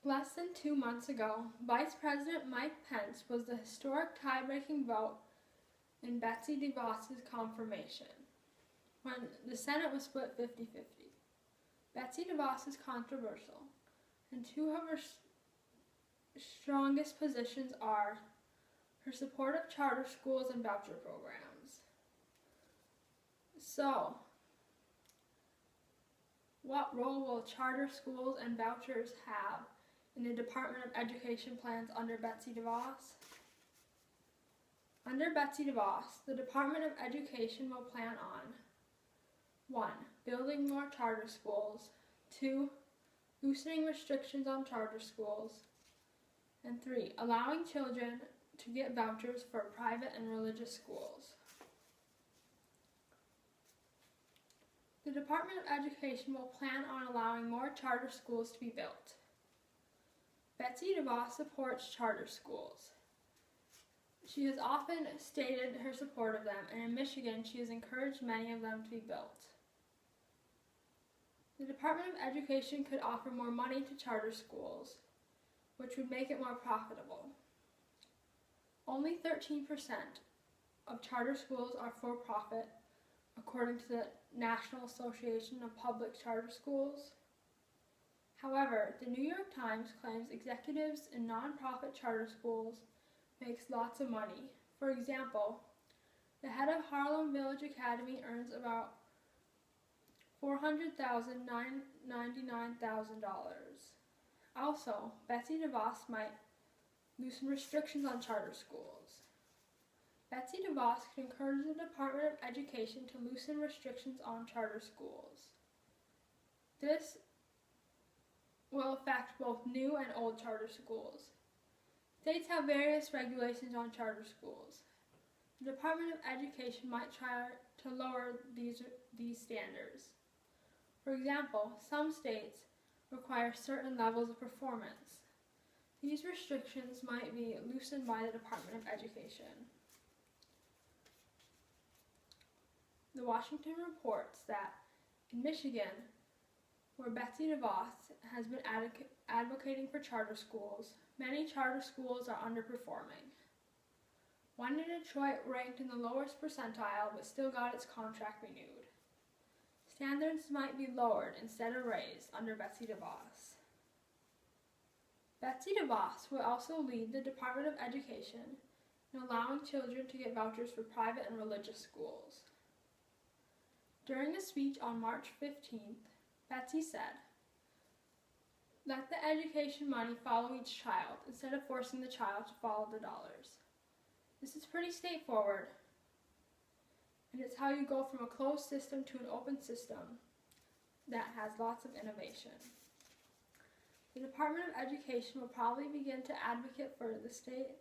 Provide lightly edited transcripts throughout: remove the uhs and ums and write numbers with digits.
Less than 2 months ago, Vice President Mike Pence was the historic tie-breaking vote in Betsy DeVos's confirmation, when the Senate was split 50-50. Betsy DeVos is controversial, and two of her strongest positions are her support of charter schools and voucher programs. So, what role will charter schools and vouchers have in the Department of Education plans under Betsy DeVos? Under Betsy DeVos, the Department of Education will plan on 1. Building more charter schools, 2. Loosening restrictions on charter schools, and 3. Allowing children to get vouchers for private and religious schools. The Department of Education will plan on allowing more charter schools to be built. Betsy DeVos supports charter schools. She has often stated her support of them, and in Michigan, she has encouraged many of them to be built. The Department of Education could offer more money to charter schools, which would make it more profitable. Only 13% of charter schools are for-profit, according to the National Association of Public Charter Schools. However, the New York Times claims executives in nonprofit charter schools makes lots of money. For example, the head of Harlem Village Academy earns about $400,999,000. Also, Betsy DeVos might loosen restrictions on charter schools. Betsy DeVos could encourage the Department of Education to loosen restrictions on charter schools. This will affect both new and old charter schools. States have various regulations on charter schools. The Department of Education might try to lower these standards. For example, some states require certain levels of performance. These restrictions might be loosened by the Department of Education. The Washington reports that in Michigan, where Betsy DeVos has been advocating for charter schools, many charter schools are underperforming. One in Detroit ranked in the lowest percentile but still got its contract renewed. Standards might be lowered instead of raised under Betsy DeVos. Betsy DeVos will also lead the Department of Education in allowing children to get vouchers for private and religious schools. During a speech on March 15th, Betsy said, "Let the education money follow each child instead of forcing the child to follow the dollars. This is pretty straightforward, and it's how you go from a closed system to an open system that has lots of innovation." The Department of Education will probably begin to advocate for the state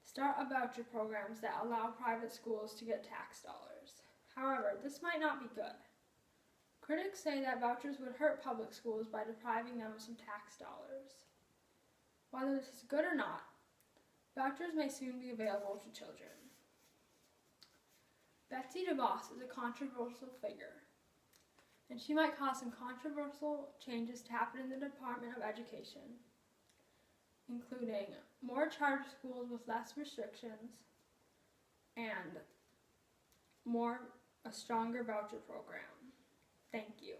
start of voucher programs that allow private schools to get tax dollars. However, this might not be good. Critics say that vouchers would hurt public schools by depriving them of some tax dollars. Whether this is good or not, vouchers may soon be available to children. Betsy DeVos is a controversial figure, and she might cause some controversial changes to happen in the Department of Education, including more charter schools with less restrictions and a stronger voucher program. Thank you.